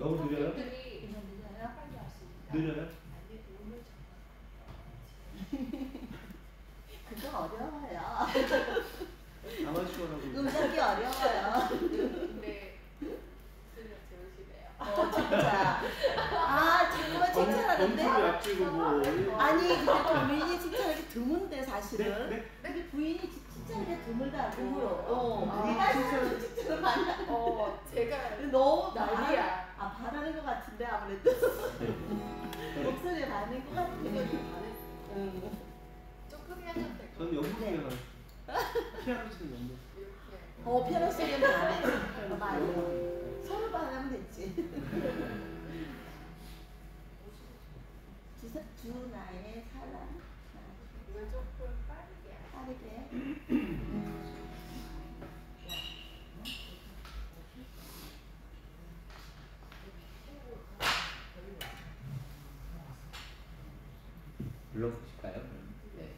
너무 느려요? 느려요? 빨리 할 수 있다. 느려요? 그거 어려워요. 아마추어라고. 음악이 어려워요. 근데 수련 좋으시네요. 진짜. 아, 자꾸만 칭찬하는데? 검수를 앞지고 뭐. 아니, 근데 부인이 칭찬하기 드문데, 사실은. 네? 근데 부인이 칭찬하기가 드물다고. 드물어. 우리가 칭찬을 많이 하는데. 제가 너무 난리야. 바라는 것 같은데, 아무래도. 목소리에 반는 것 같아. 응. 조금 하면 될것 저는 연극이요. 피아노 치는 연극. 이렇게. 피아노 소리는 잘해. 많이. 서로 반하면 됐지. 두 나의 사랑. 이걸 조금 빠르게. 불러보실까요? 네.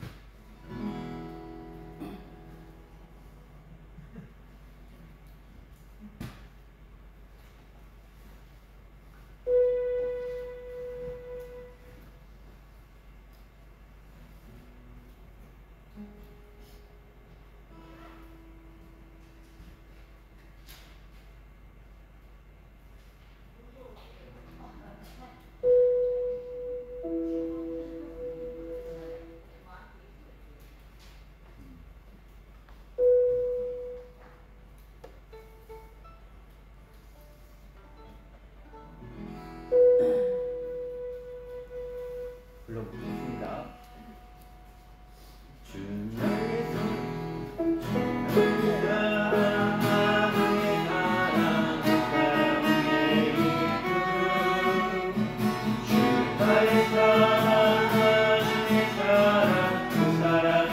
불러보겠습니다. 사랑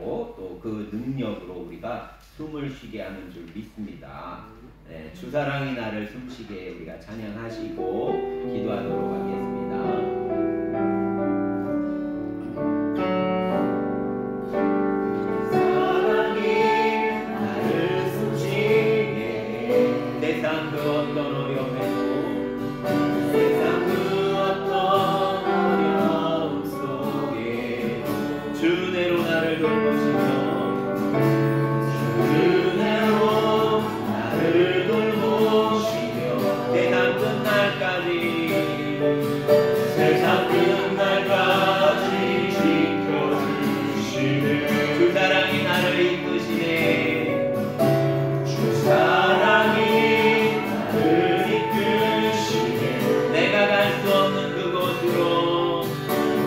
은혜로 또 그 능력으로 우리가 숨을 쉬게 하는 줄 믿습니다. 네, 주사랑이 나를 숨쉬게 우리가 찬양하시고 기도하도록 하겠습니다. 세상 그 어떤 어려움에도 세상 그 어떤 어려움 속에 주 은혜로 나를 돌보시며 주 은혜로 나를 돌보시며 세상 끝날까지 지켜주시네 주 사랑이 나를 이끄시네 주 사랑이 나를 이끄시네 내가 갈 수 없는 그곳으로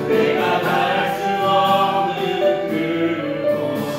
내가 갈 수 없는 그곳으로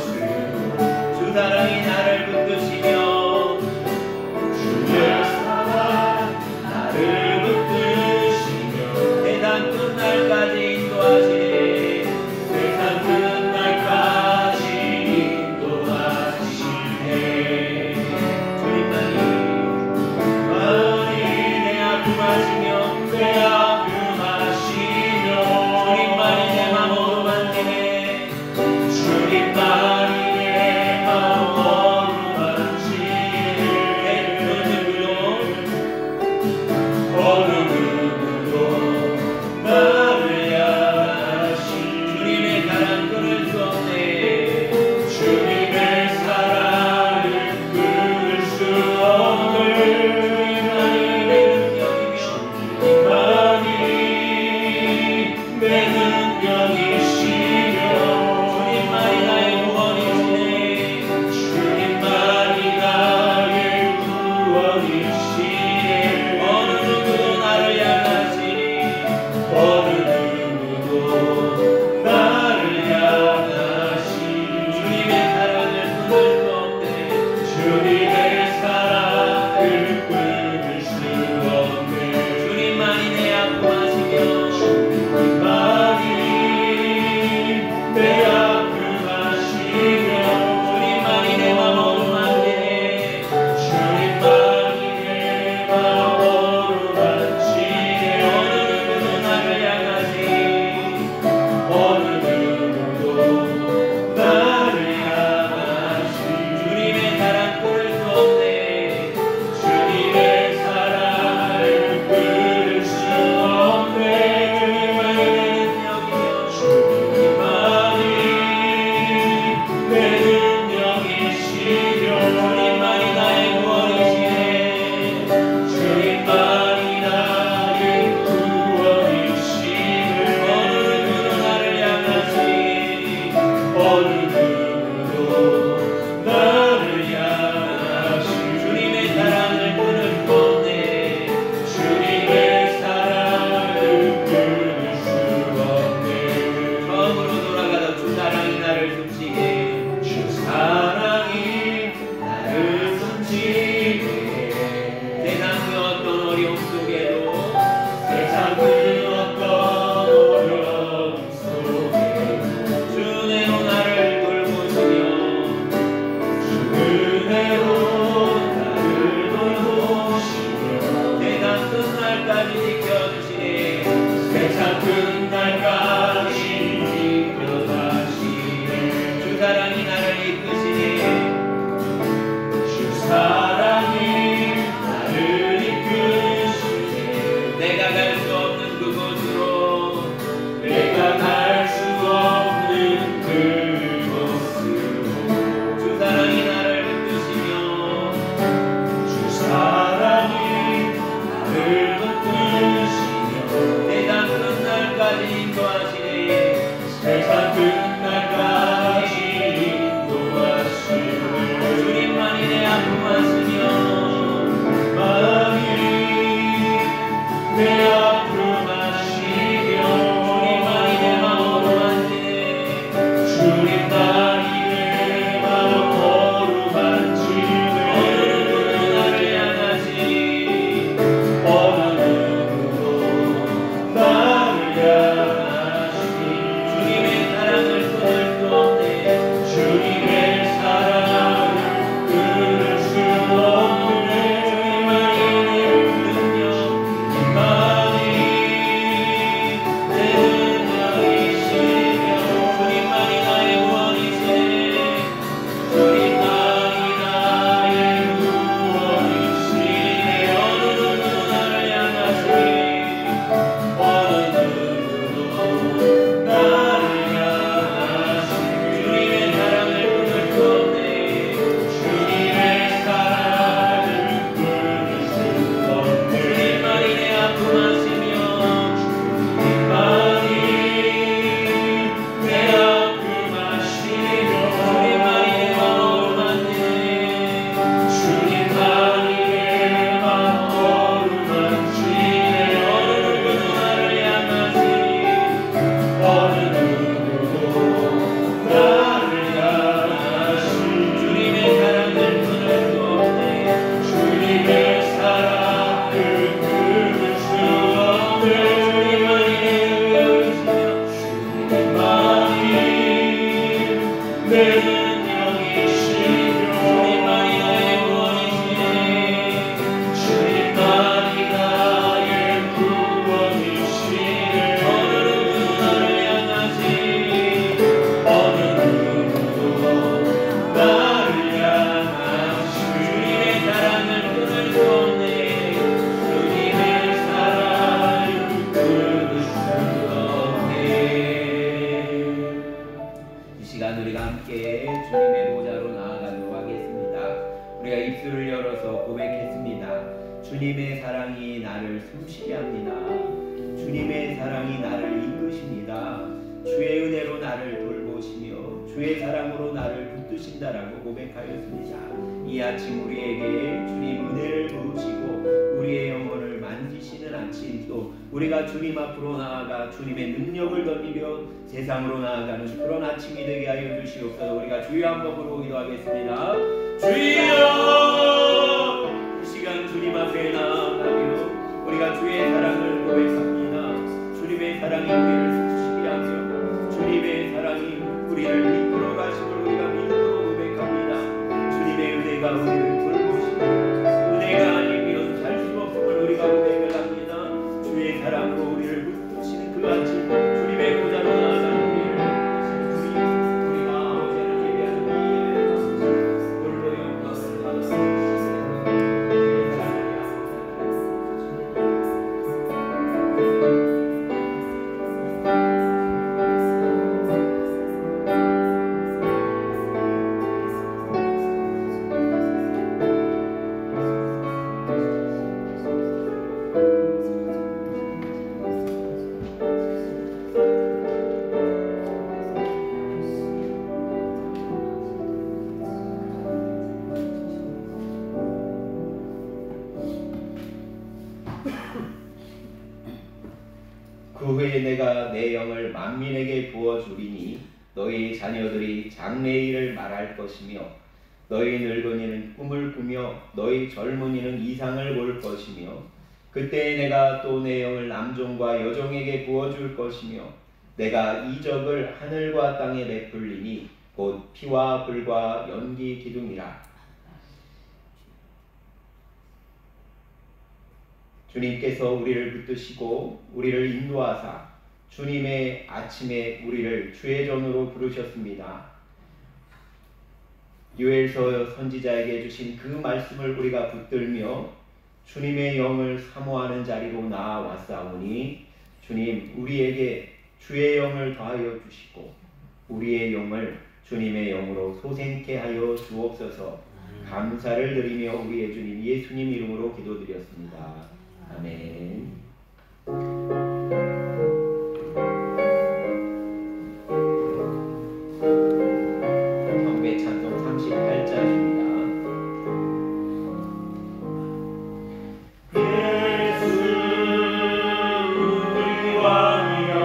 주님의 사랑이 나를 숨쉬게 합니다. 주님의 사랑이 나를 이끄십니다. 주의 은혜로 나를 돌보시며 주의 사랑으로 나를 붙드신다라고 고백하였습니다. 이 아침 우리에게 주님 은혜를 부으시고 우리의 영혼을 만지시는 아침, 또 우리가 주님 앞으로 나아가 주님의 능력을 덧입며 세상으로 나아가는 그런 아침이 되게 하여 주시옵소서. 우리가 주여 한 번으로 기도하겠습니다. 주여! 이 시간 주님 앞에 나아가며 우리가 주의 사랑을 고백합니다. 주님의 사랑이 우리를 숨쉬게 하며 주님의 사랑이 우리를 이끌어 가심을 우리가 믿음으로 고백합니다. 주님의 은혜가 우리를 돌보시고 은혜가 아니면 살 수 없음을 우리가 고백을 합니다. 주의 사랑으로 우리를 붙드시는 그 아침 주님의 보좌로 나아가는 우리가 아버지를 예배하는 이 예배가 홀로 영광을 받아 그 후에 내가 내 영을 만민에게 부어주리니 너희 자녀들이 장래일을 말할 것이며 너희 늙은이는 꿈을 꾸며 너희 젊은이는 이상을 볼 것이며 그때 내가 또 내 영을 남종과 여종에게 부어줄 것이며 내가 이적을 하늘과 땅에 베풀리니 곧 피와 불과 연기 기둥이라. 주님께서 우리를 붙드시고 우리를 인도하사 주님의 아침에 우리를 주의 전으로 부르셨습니다. 요엘서 선지자에게 주신 그 말씀을 우리가 붙들며 주님의 영을 사모하는 자리로 나아왔사오니 주님 우리에게 주의 영을 더하여 주시고 우리의 영을 주님의 영으로 소생케 하여 주옵소서. 감사를 드리며 우리의 주님 예수님 이름으로 기도드렸습니다. 아멘. 경배 찬송 38자입니다. 예수 우리 왕이여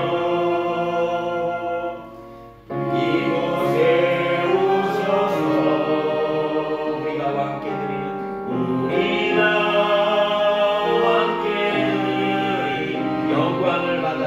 이곳에 오셔서 우리가 함께 드리는 우리가 영광을 받아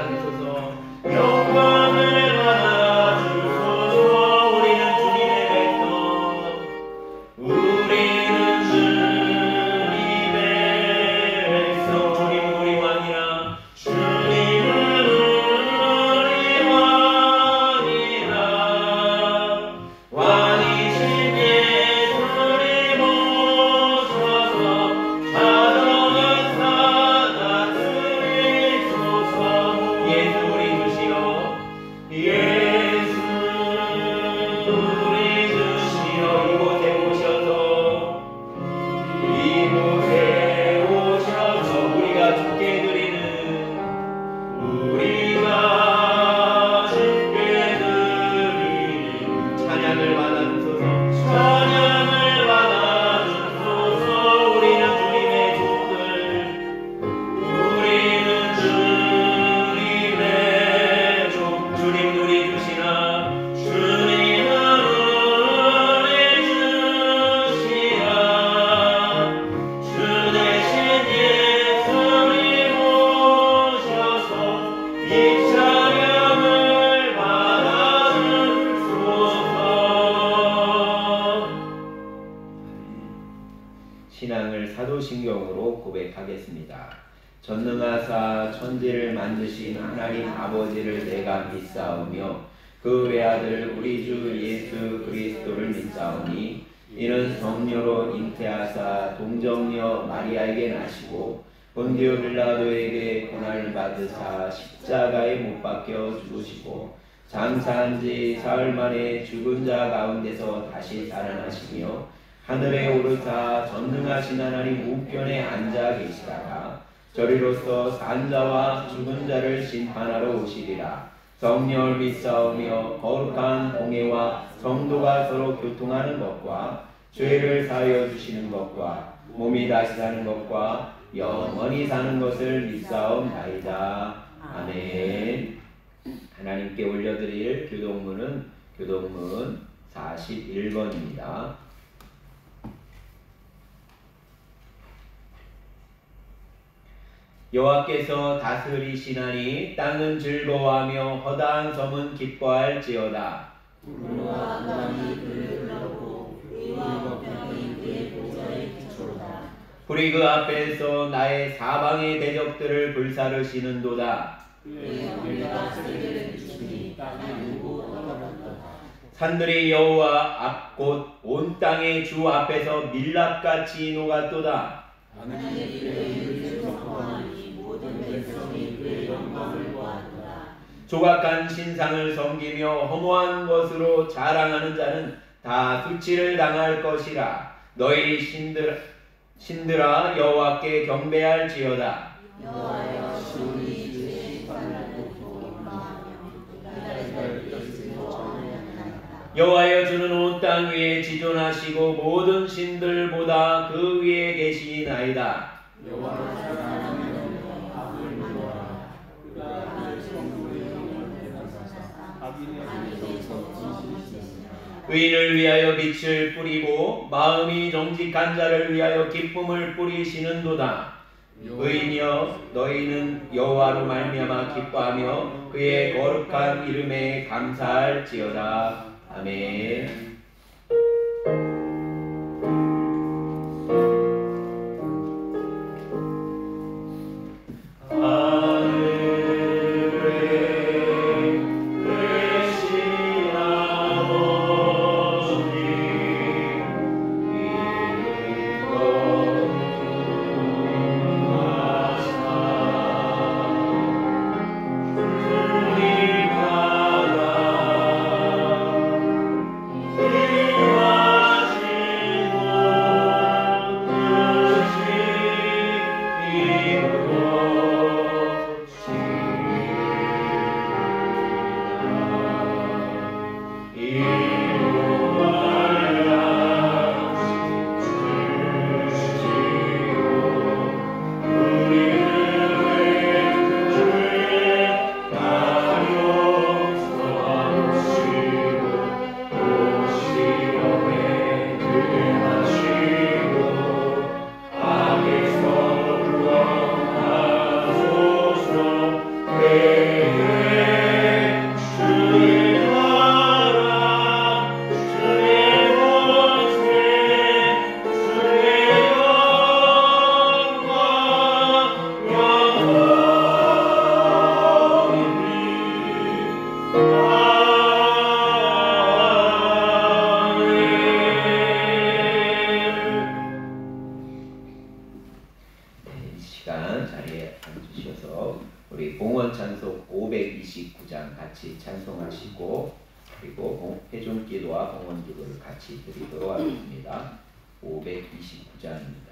신앙을 사도신경으로 고백하겠습니다. 전능하사 천지를 만드신 하나님 아버지를 내가 믿사오며 그 외아들 우리 주 예수 그리스도를 믿사오니 이는 성녀로 잉태하사 동정녀 마리아에게 나시고 본디오 빌라도에게 고난을 받으사 십자가에 못 박혀 죽으시고 장사한 지 사흘 만에 죽은 자 가운데서 다시 살아나시며 하늘에 오르사 전능하신 하나님 우편에 앉아 계시다가 저리로서 산 자와 죽은 자를 심판하러 오시리라. 성령을 믿사오며 거룩한 공예와 성도가 서로 교통하는 것과 죄를 사하여 주시는 것과 몸이 다시 사는 것과 영원히 사는 것을 믿사옵나이다. 아멘. 하나님께 올려드릴 교동문은 교동문 41번입니다. 여호와께서 다스리시나니 땅은 즐거워하며 허다한 섬은 기뻐할지어다. 물과 강이 그를 흘러오고 의와 평이 그의 보좌의 기초로다. 불이 그 앞에서 나의 사방의 대적들을 불사르시는도다. 그의 경배가 세계를 비추니 땅이 울고 떠들었도다. 산들이 여호와 앞 곧 온 땅의 주 앞에서 밀랍같이 녹았도다. 하나님의 이를 선포하니 모든 백성이 그의 영광을 보았도다. 조각한 신상을 섬기며 허무한 것으로 자랑하는 자는 다 수치를 당할 것이라. 너희 신들아 여호와께 경배할지어다. 여호와여 주의 주의 심판을 듣고 임하며 이날을 즐거워하였나이다. 여호와여 주는 온 땅 위에 지존하시고 모든 신들보다 그 위에 계시나이다. 여호와를 사랑하며 악을 미워하라. 그가 그의 성도의 영혼을 대하사 악인의 손에서 지시시니라. 의인을 위하여 빛을 뿌리고 마음이 정직한 자를 위하여 기쁨을 뿌리시는도다. 의인이여 너희는 여호와로 말미암아 기뻐하며 그의 거룩한 이름에 감사할지어다. 아멘. 우리 봉헌 찬송 529장 같이 찬송하시고 그리고 회중 기도와 봉헌 기도를 같이 드리도록 하겠습니다. 529장입니다.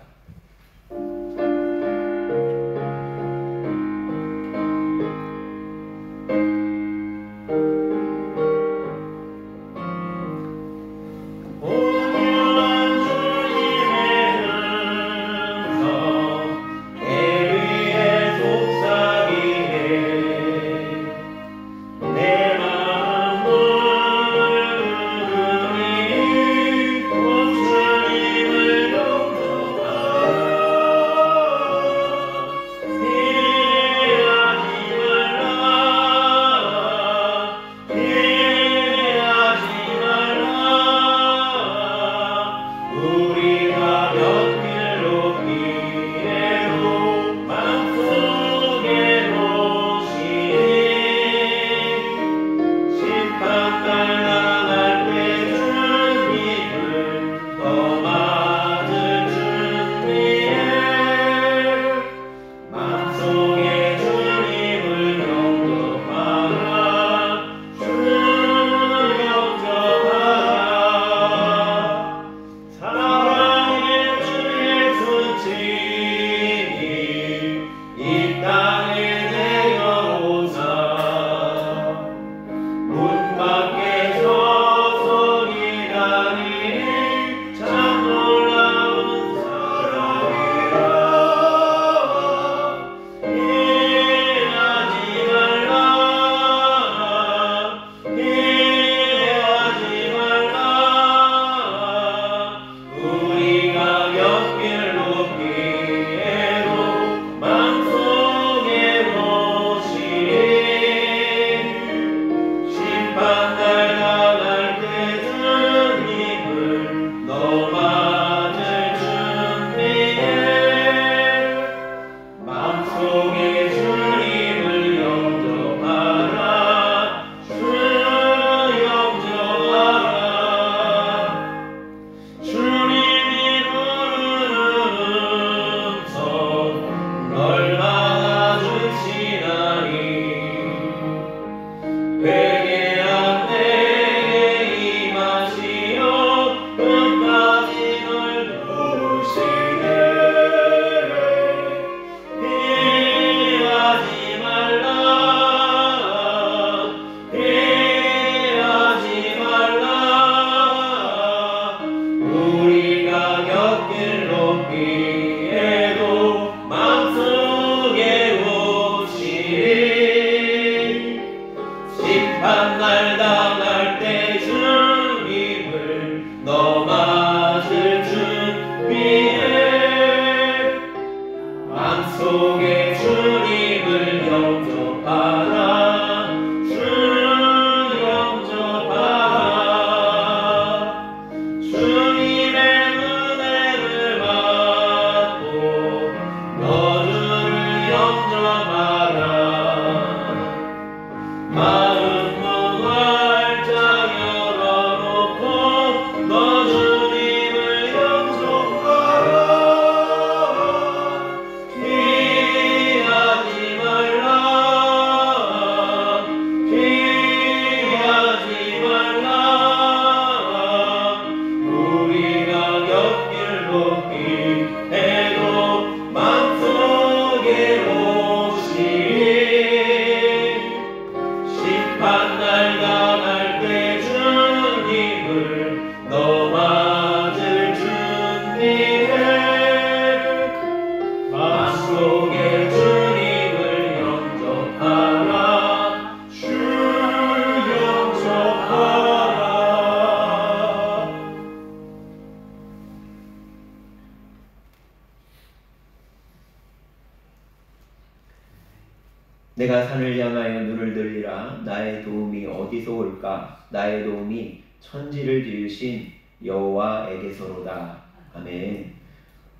내가 산을 향하여 눈을 들리라. 나의 도움이 어디서 올까? 나의 도움이 천지를 지으신 여호와에게서로다. 아멘.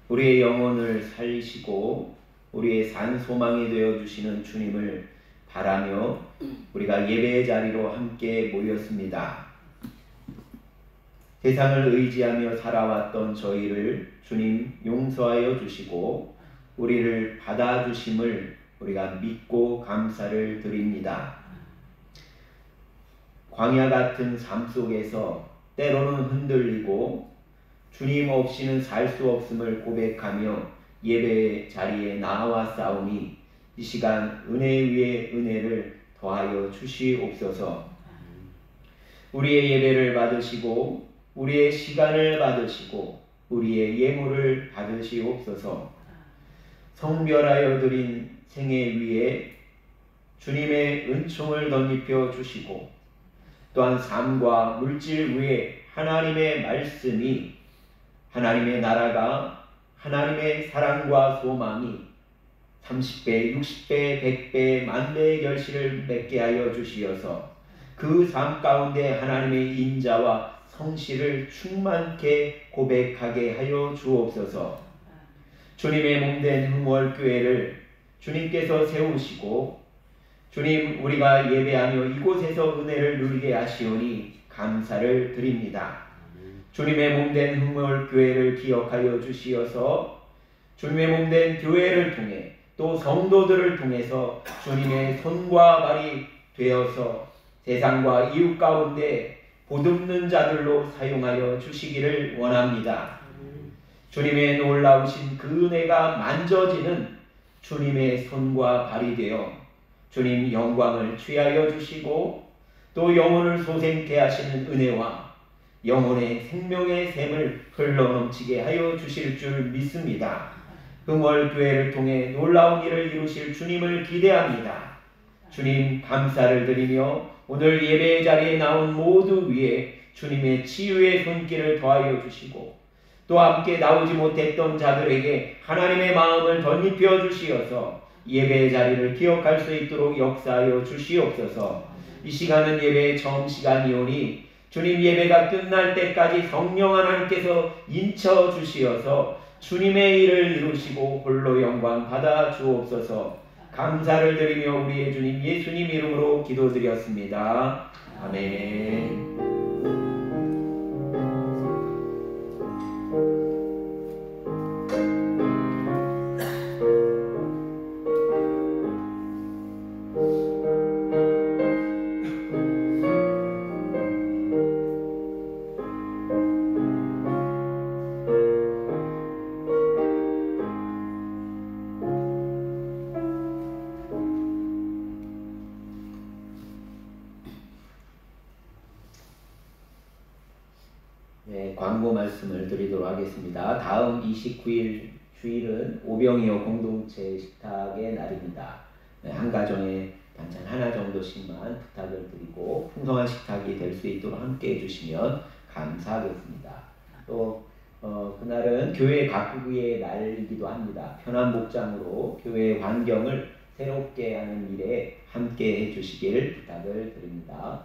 우리의 영혼을 살리시고 우리의 산 소망이 되어 주시는 주님을 바라며 우리가 예배의 자리로 함께 모였습니다. 세상을 의지하며 살아왔던 저희를 주님 용서하여 주시고 우리를 받아주심을 우리가 믿고 감사를 드립니다. 광야 같은 삶 속에서 때로는 흔들리고 주님 없이는 살 수 없음을 고백하며 예배 자리에 나와싸우니 이 시간 은혜 위에 은혜를 더하여 주시옵소서. 우리의 예배를 받으시고 우리의 시간을 받으시고 우리의 예물을 받으시옵소서. 성별하여 드린 생애 위에 주님의 은총을 덧입혀 주시고 또한 삶과 물질 위에 하나님의 말씀이 하나님의 나라가 하나님의 사랑과 소망이 30배, 60배, 100배, 만배의 결실을 맺게 하여 주시어서 그 삶 가운데 하나님의 인자와 성실을 충만케 고백하게 하여 주옵소서. 주님의 몸된 흥월교회를 주님께서 세우시고 주님 우리가 예배하며 이곳에서 은혜를 누리게 하시오니 감사를 드립니다. 주님의 몸된 흥월교회를 기억하여 주시어서 주님의 몸된 교회를 통해 또 성도들을 통해서 주님의 손과 발이 되어서 세상과 이웃 가운데 보듬는 자들로 사용하여 주시기를 원합니다. 주님의 놀라우신 그 은혜가 만져지는 주님의 손과 발이 되어 주님 영광을 취하여 주시고 또 영혼을 소생케 하시는 은혜와 영혼의 생명의 샘을 흘러넘치게 하여 주실 줄 믿습니다. 흥월교회를 통해 놀라운 일을 이루실 주님을 기대합니다. 주님 감사를 드리며 오늘 예배의 자리에 나온 모두 위에 주님의 치유의 손길을 더하여 주시고 또 함께 나오지 못했던 자들에게 하나님의 마음을 덧입혀 주시어서 예배의 자리를 기억할 수 있도록 역사하여 주시옵소서. 이 시간은 예배의 처음 시간이오니 주님 예배가 끝날 때까지 성령 하나님께서 인쳐 주시어서 주님의 일을 이루시고 홀로 영광 받아 주옵소서. 감사를 드리며 우리의 주님 예수님 이름으로 기도드렸습니다. 아멘. 광고 말씀을 드리도록 하겠습니다. 다음 29일 주일은 오병이어 공동체 식탁의 날입니다. 한 가정에 반찬 하나 정도씩만 부탁을 드리고 풍성한 식탁이 될 수 있도록 함께 해주시면 감사하겠습니다. 또 그날은 교회 가꾸기의 날이기도 합니다. 편한 복장으로 교회의 환경을 새롭게 하는 일에 함께 해주시길 부탁을 드립니다.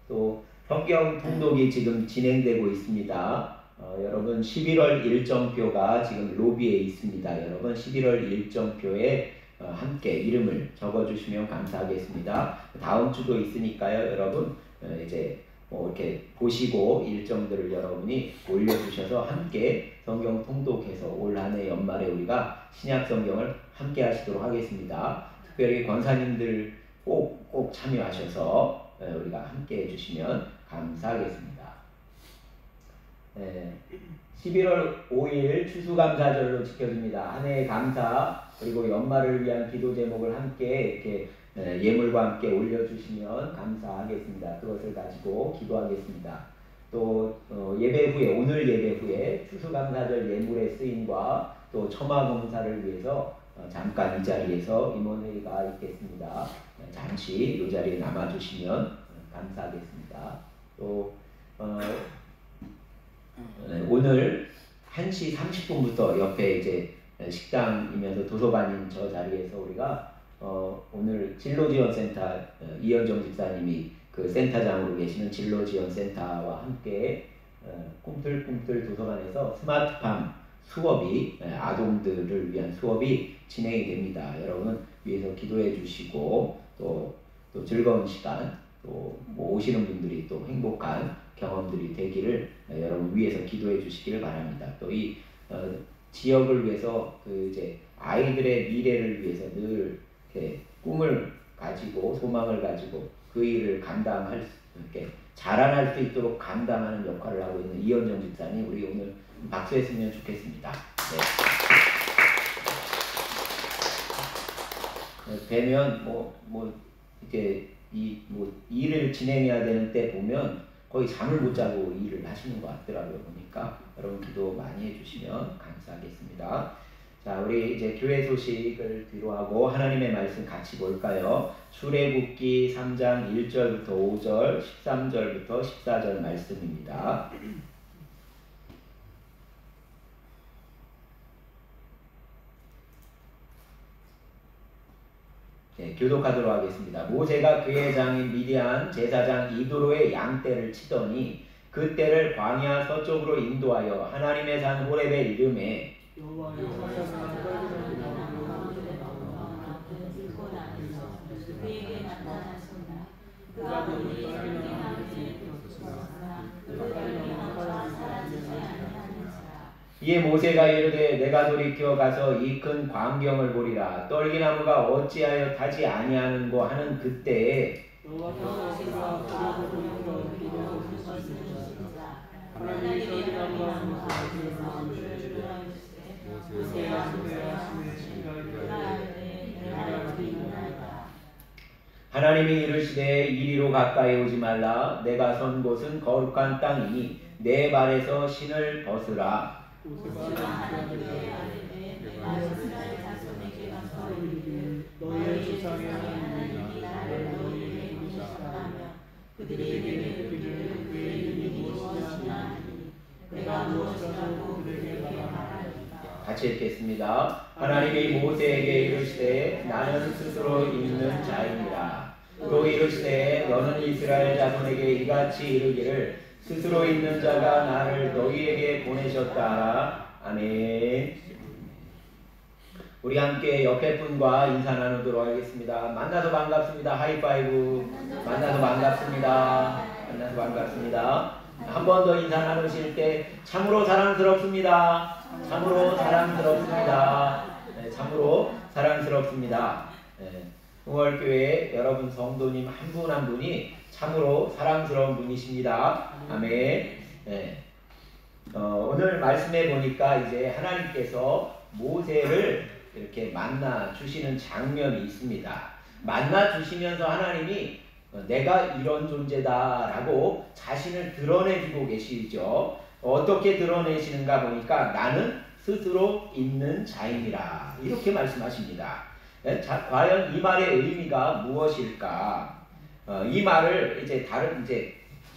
또 성경 통독이 지금 진행되고 있습니다. 여러분 11월 일정표가 지금 로비에 있습니다. 여러분 11월 일정표에 함께 이름을 적어주시면 감사하겠습니다. 다음 주도 있으니까요. 여러분 이제 이렇게 보시고 일정들을 여러분이 올려주셔서 함께 성경 통독해서 올 한 해 연말에 우리가 신약 성경을 함께 하시도록 하겠습니다. 특별히 권사님들 꼭 참여하셔서 우리가 함께 해주시면 감사하겠습니다. 11월 5일 추수감사절로 지켜집니다. 한 해의 감사 그리고 연말을 위한 기도 제목을 함께 이렇게 예물과 함께 올려주시면 감사하겠습니다. 그것을 가지고 기도하겠습니다. 또 예배 후에 오늘 예배 후에 추수감사절 예물의 쓰임과 또 처마봉사를 위해서 잠깐 이 자리에서 임원회의가 있겠습니다. 잠시 이 자리에 남아주시면 감사하겠습니다. 또 오늘 1시 30분부터 옆에 이제 식당이면서 도서관인 저 자리에서 우리가 오늘 진로지원센터 이현정 집사님이 그 센터장으로 계시는 진로지원센터와 함께 꿈틀꿈틀 도서관에서 스마트팜 수업이 아동들을 위한 수업이 진행이 됩니다. 여러분 위해서 기도해 주시고 또 즐거운 시간 또 뭐 오시는 분들이 또 행복한 경험들이 되기를 여러분 위해서 기도해 주시기를 바랍니다. 또 이 지역을 위해서 그 이제 아이들의 미래를 위해서 늘 이렇게 꿈을 가지고 소망을 가지고 그 일을 감당할 이렇게 자라날 수 있도록 감당하는 역할을 하고 있는 이현정 집사님 우리 오늘 박수했으면 좋겠습니다. 네. 뵈면 이렇게 일을 진행해야 되는 때 보면 거의 잠을 못 자고 일을 하시는 것 같더라고요. 보니까 여러분 기도 많이 해주시면 감사하겠습니다. 자, 우리 이제 교회 소식을 뒤로 하고 하나님의 말씀 같이 볼까요? 출애굽기 3장 1절부터 5절, 13절부터 14절 말씀입니다. 네, 교독하도록 하겠습니다. 모세가 그의 장인 미디안 제사장 이도로의 양떼를 치더니 그 떼를 광야 서쪽으로 인도하여 하나님의 산 호렙에 이르매 이에 모세가 이르되 내가 돌이켜 가서 이 큰 광경을 보리라. 떨기나무가 어찌하여 타지 아니하는고 하는 그때에 하나님이 이르시되 이리로 가까이 오지 말라. 내가 선 곳은 거룩한 땅이니 내 발에서 신을 벗으라. 너희의 조상의 하나님이 나를 너희에게 부르셨다며 그들에게 이르기를 그의 이름이 무엇이냐 하니 내가 무엇이라고 그들에게 말하리까. 같이 읽겠습니다. 하나님이 모세에게 이르시되 나는 스스로 있는 자이니라. 또 이르시되 너는 이스라엘 자손에게 이같이 이르기를 스스로 있는 자가 나를 너희에게 보내셨다 하라. 아멘. 우리 함께 옆에 분과 인사 나누도록 하겠습니다. 만나서 반갑습니다. 하이파이브. 만나서 반갑습니다. 만나서 반갑습니다. 한 번 더 인사 나누실 때 참으로 사랑스럽습니다. 참으로 사랑스럽습니다. 네, 참으로 사랑스럽습니다. 네, 흥월교회 여러분 성도님 한 분 한 분이 참으로 사랑스러운 분이십니다. 아멘. 네. 오늘 말씀해 보니까 이제 하나님께서 모세를 이렇게 만나 주시는 장면이 있습니다. 만나 주시면서 하나님이 내가 이런 존재다라고 자신을 드러내주고 계시죠. 어떻게 드러내시는가 보니까 나는 스스로 있는 자이니라 이렇게 말씀하십니다. 자, 과연 이 말의 의미가 무엇일까? 이 말을 이제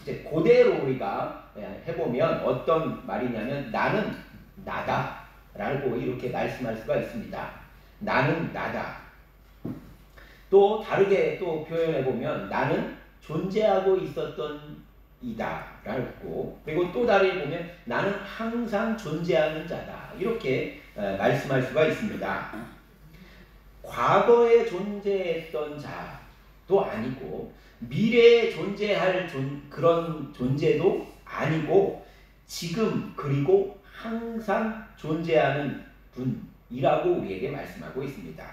그대로 우리가 해보면 어떤 말이냐면 나는 나다 라고 이렇게 말씀할 수가 있습니다. 나는 나다. 또 다르게 또 표현해보면 나는 존재하고 있었던 이다 라고, 그리고 또 다르게 보면 나는 항상 존재하는 자다 이렇게 말씀할 수가 있습니다. 과거에 존재했던 자도 아니고 미래에 존재할 그런 존재도 아니고 지금 그리고 항상 존재하는 분이라고 우리에게 말씀하고 있습니다.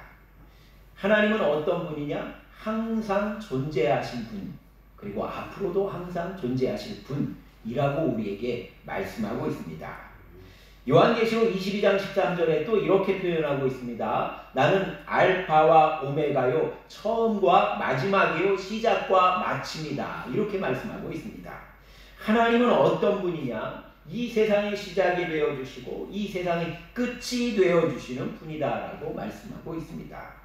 하나님은 어떤 분이냐? 항상 존재하신 분, 그리고 앞으로도 항상 존재하실 분이라고 우리에게 말씀하고 있습니다. 요한계시록 22장 13절에 또 이렇게 표현하고 있습니다. 나는 알파와 오메가요, 처음과 마지막이요, 시작과 마침이다. 이렇게 말씀하고 있습니다. 하나님은 어떤 분이냐? 이 세상의 시작이 되어주시고 이 세상의 끝이 되어주시는 분이다라고 말씀하고 있습니다.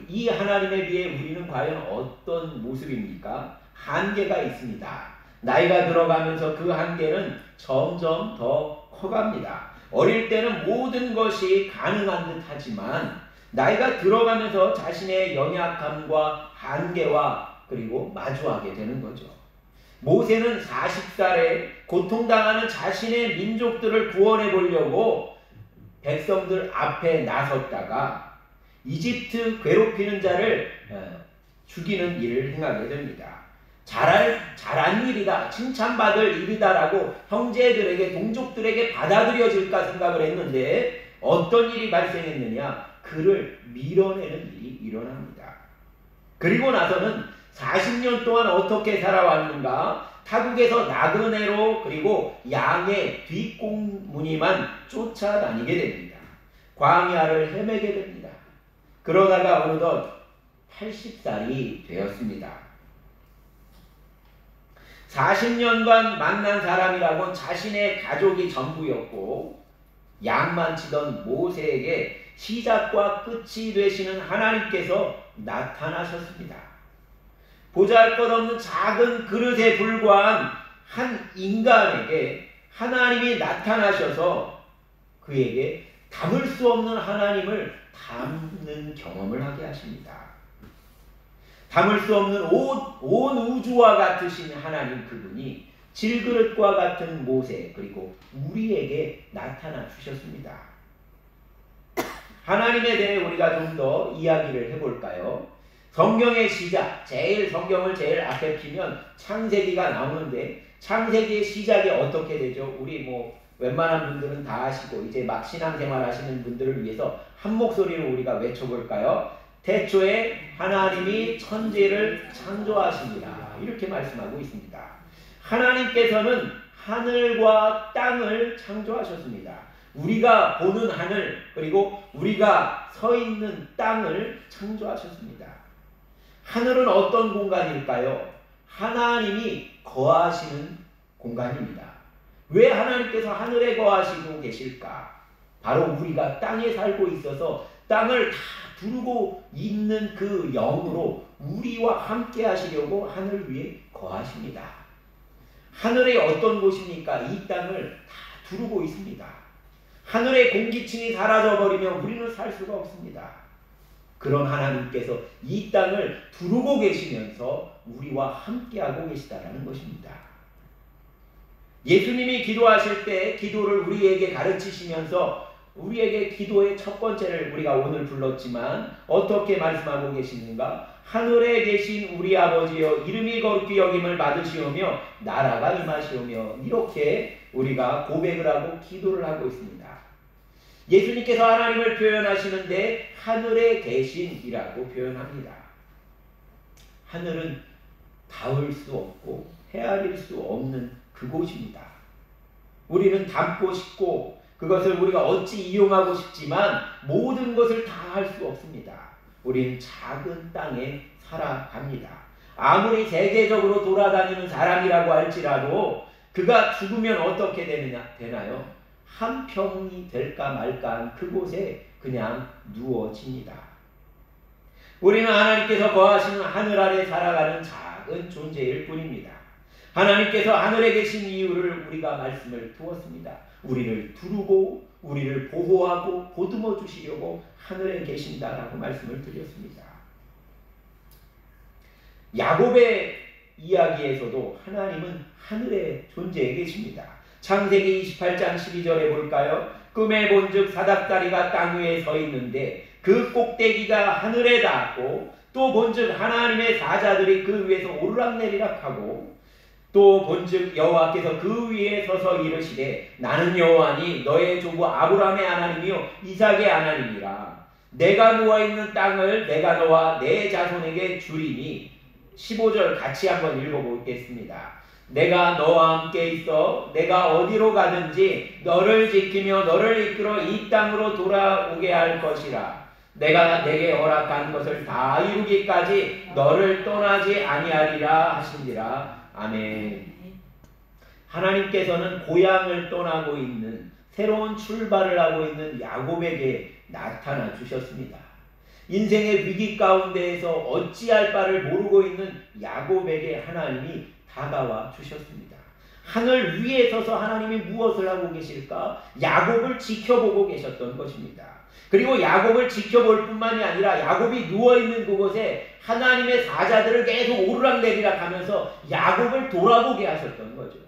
이 하나님에 비해 우리는 과연 어떤 모습입니까? 한계가 있습니다. 나이가 들어가면서 그 한계는 점점 더 커갑니다. 어릴 때는 모든 것이 가능한 듯 하지만 나이가 들어가면서 자신의 연약함과 한계와 그리고 마주하게 되는 거죠. 모세는 40살에 고통당하는 자신의 민족들을 구원해 보려고 백성들 앞에 나섰다가 이집트 괴롭히는 자를 죽이는 일을 행하게 됩니다. 잘한 일이다, 칭찬받을 일이다라고 형제들에게, 동족들에게 받아들여질까 생각을 했는데 어떤 일이 발생했느냐? 그를 밀어내는 일이 일어납니다. 그리고 나서는 40년 동안 어떻게 살아왔는가? 타국에서 나그네로 그리고 양의 뒷공무니만 쫓아다니게 됩니다. 광야를 헤매게 됩니다. 그러다가 어느덧 80살이 되었습니다. 40년간 만난 사람이라곤 자신의 가족이 전부였고 양만 치던 모세에게 시작과 끝이 되시는 하나님께서 나타나셨습니다. 보잘것없는 작은 그릇에 불과한 한 인간에게 하나님이 나타나셔서 그에게 담을 수 없는 하나님을 담는 경험을 하게 하십니다. 담을 수 없는 온 우주와 같으신 하나님 그분이 질그릇과 같은 모세 그리고 우리에게 나타나 주셨습니다. 하나님에 대해 우리가 좀 더 이야기를 해볼까요? 성경의 시작, 성경을 제일 앞에 피면 창세기가 나오는데 창세기의 시작이 어떻게 되죠? 우리 웬만한 분들은 다 아시고 이제 막 신앙생활 하시는 분들을 위해서 한 목소리로 우리가 외쳐볼까요? 태초에 하나님이 천지를 창조하십니다. 이렇게 말씀하고 있습니다. 하나님께서는 하늘과 땅을 창조하셨습니다. 우리가 보는 하늘 그리고 우리가 서 있는 땅을 창조하셨습니다. 하늘은 어떤 공간일까요? 하나님이 거하시는 공간입니다. 왜 하나님께서 하늘에 거하시고 계실까? 바로 우리가 땅에 살고 있어서 땅을 다 두르고 있는 그 영으로 우리와 함께 하시려고 하늘 위에 거하십니다. 하늘이 어떤 곳입니까? 이 땅을 다 두르고 있습니다. 하늘의 공기층이 사라져버리면 우리는 살 수가 없습니다. 그런 하나님께서 이 땅을 두르고 계시면서 우리와 함께하고 계시다는 것입니다. 예수님이 기도하실 때 기도를 우리에게 가르치시면서 우리에게 기도의 첫 번째를 우리가 오늘 불렀지만 어떻게 말씀하고 계시는가? 하늘에 계신 우리 아버지여 이름이 거룩히 여김을 받으시오며 나라가 임하시오며 이렇게 우리가 고백을 하고 기도를 하고 있습니다. 예수님께서 하나님을 표현하시는데 하늘에 계신이라고 표현합니다. 하늘은 닿을 수 없고 헤아릴 수 없는 그곳입니다. 우리는 닮고 싶고 그것을 우리가 어찌 이용하고 싶지만 모든 것을 다 할 수 없습니다. 우리는 작은 땅에 살아갑니다. 아무리 세계적으로 돌아다니는 사람이라고 할지라도 그가 죽으면 어떻게 되나요? 한평이 될까 말까한 그곳에 그냥 누워집니다. 우리는 하나님께서 거하시는 하늘 아래 살아가는 작은 존재일 뿐입니다. 하나님께서 하늘에 계신 이유를 우리가 말씀을 두었습니다. 우리를 두르고 우리를 보호하고 보듬어 주시려고 하늘에 계신다라고 말씀을 드렸습니다. 야곱의 이야기에서도 하나님은 하늘에 존재해 계십니다. 창세기 28장 12절에 볼까요? 꿈에 본즉 사닥다리가 땅 위에 서 있는데 그 꼭대기가 하늘에 닿았고 또 본즉 하나님의 사자들이 그 위에서 오르락내리락하고 또 본즉 여호와께서 그 위에 서서 이르시되 나는 여호와니 너의 조부 아브라함의 하나님이요 이삭의 하나님이라. 내가 누워있는 땅을 내가 너와 내 자손에게 주리니 15절 같이 한번 읽어보겠습니다. 내가 너와 함께 있어 내가 어디로 가든지 너를 지키며 너를 이끌어 이 땅으로 돌아오게 할 것이라. 내가 내게 허락한 것을 다 이루기까지 너를 떠나지 아니하리라 하시니라. 아멘. 하나님께서는 고향을 떠나고 있는 새로운 출발을 하고 있는 야곱에게 나타나 주셨습니다. 인생의 위기 가운데에서 어찌할 바를 모르고 있는 야곱에게 하나님이 다가와 주셨습니다. 하늘 위에 서서 하나님이 무엇을 하고 계실까? 야곱을 지켜보고 계셨던 것입니다. 그리고 야곱을 지켜볼 뿐만이 아니라 야곱이 누워있는 그곳에 하나님의 사자들을 계속 오르락내리락 하면서 야곱을 돌아보게 하셨던 거죠.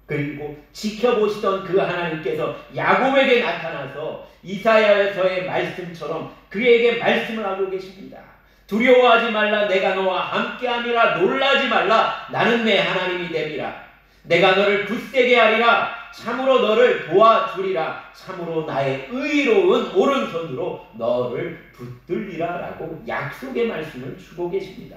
그리고 지켜보시던 그 하나님께서 야곱에게 나타나서 이사야서의 말씀처럼 그에게 말씀을 하고 계십니다. 두려워하지 말라, 내가 너와 함께함이라. 놀라지 말라, 나는 내 하나님이 됨이라. 내가 너를 굳세게 하리라. 참으로 너를 도와주리라. 참으로 나의 의로운 오른손으로 너를 붙들리라. 라고 약속의 말씀을 주고 계십니다.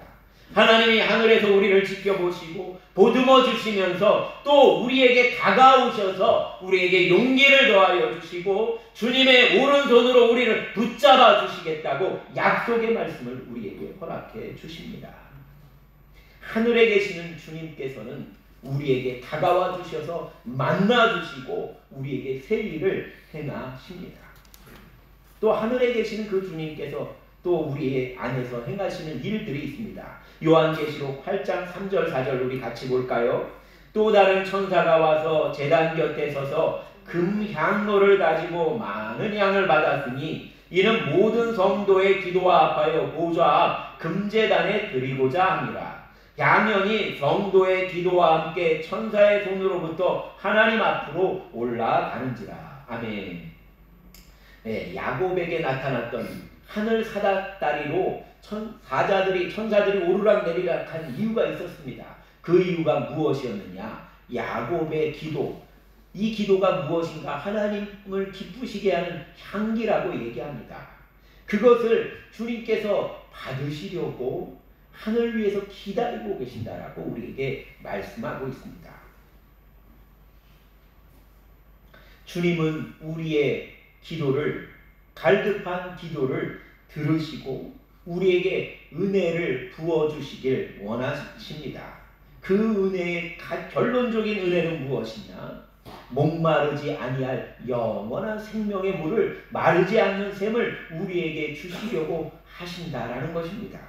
하나님이 하늘에서 우리를 지켜보시고 보듬어 주시면서 또 우리에게 다가오셔서 우리에게 용기를 더하여 주시고 주님의 오른손으로 우리를 붙잡아 주시겠다고 약속의 말씀을 우리에게 허락해 주십니다. 하늘에 계시는 주님께서는 우리에게 다가와 주셔서 만나 주시고 우리에게 새 일을 행하십니다. 또 하늘에 계시는 그 주님께서 또 우리의 안에서 행하시는 일들이 있습니다. 요한계시록 8장 3절 4절 우리 같이 볼까요? 또 다른 천사가 와서 제단 곁에 서서 금향로를 가지고 많은 향을 받았으니 이는 모든 성도의 기도와 합하여 보좌 앞 금제단에 드리고자 함이라. 양연이 성도의 기도와 함께 천사의 손으로부터 하나님 앞으로 올라가는지라. 아멘. 네, 야곱에게 나타났던 하늘 사다다리로 천사들이 오르락내리락한 이유가 있었습니다. 그 이유가 무엇이었느냐? 야곱의 기도. 이 기도가 무엇인가? 하나님을 기쁘시게 하는 향기라고 얘기합니다. 그것을 주님께서 받으시려고 하늘 위에서 기다리고 계신다라고 우리에게 말씀하고 있습니다. 주님은 우리의 기도를, 갈급한 기도를 들으시고 우리에게 은혜를 부어주시길 원하십니다. 그 은혜의 결론적인 은혜는 무엇이냐? 목마르지 아니할 영원한 생명의 물을 마르지 않는 샘을 우리에게 주시려고 하신다라는 것입니다.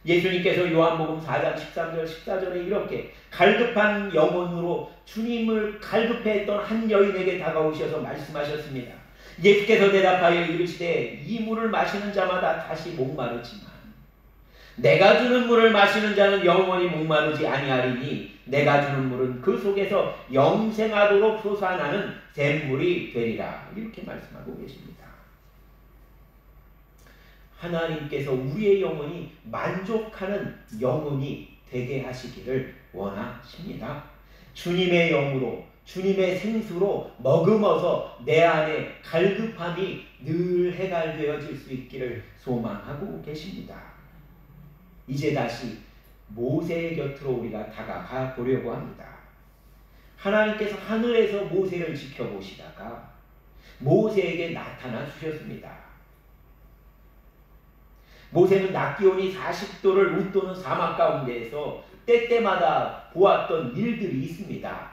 예수님께서 요한복음 4장 13절 14절에 이렇게 갈급한 영혼으로 주님을 갈급해했던 한 여인에게 다가오셔서 말씀하셨습니다. 예수께서 대답하여 이르시되 이 물을 마시는 자마다 다시 목마르지만 내가 주는 물을 마시는 자는 영원히 목마르지 아니하리니 내가 주는 물은 그 속에서 영생하도록 솟아나는 샘물이 되리라. 이렇게 말씀하고 계십니다. 하나님께서 우리의 영혼이 만족하는 영혼이 되게 하시기를 원하십니다. 주님의 영으로, 주님의 생수로 머금어서 내 안에 갈급함이 늘 해갈되어질 수 있기를 소망하고 계십니다. 이제 다시 모세의 곁으로 우리가 다가가 보려고 합니다. 하나님께서 하늘에서 모세를 지켜보시다가 모세에게 나타나 주셨습니다. 모세는 낮 기온이 40도를 웃도는 사막 가운데에서 때때마다 보았던 일들이 있습니다.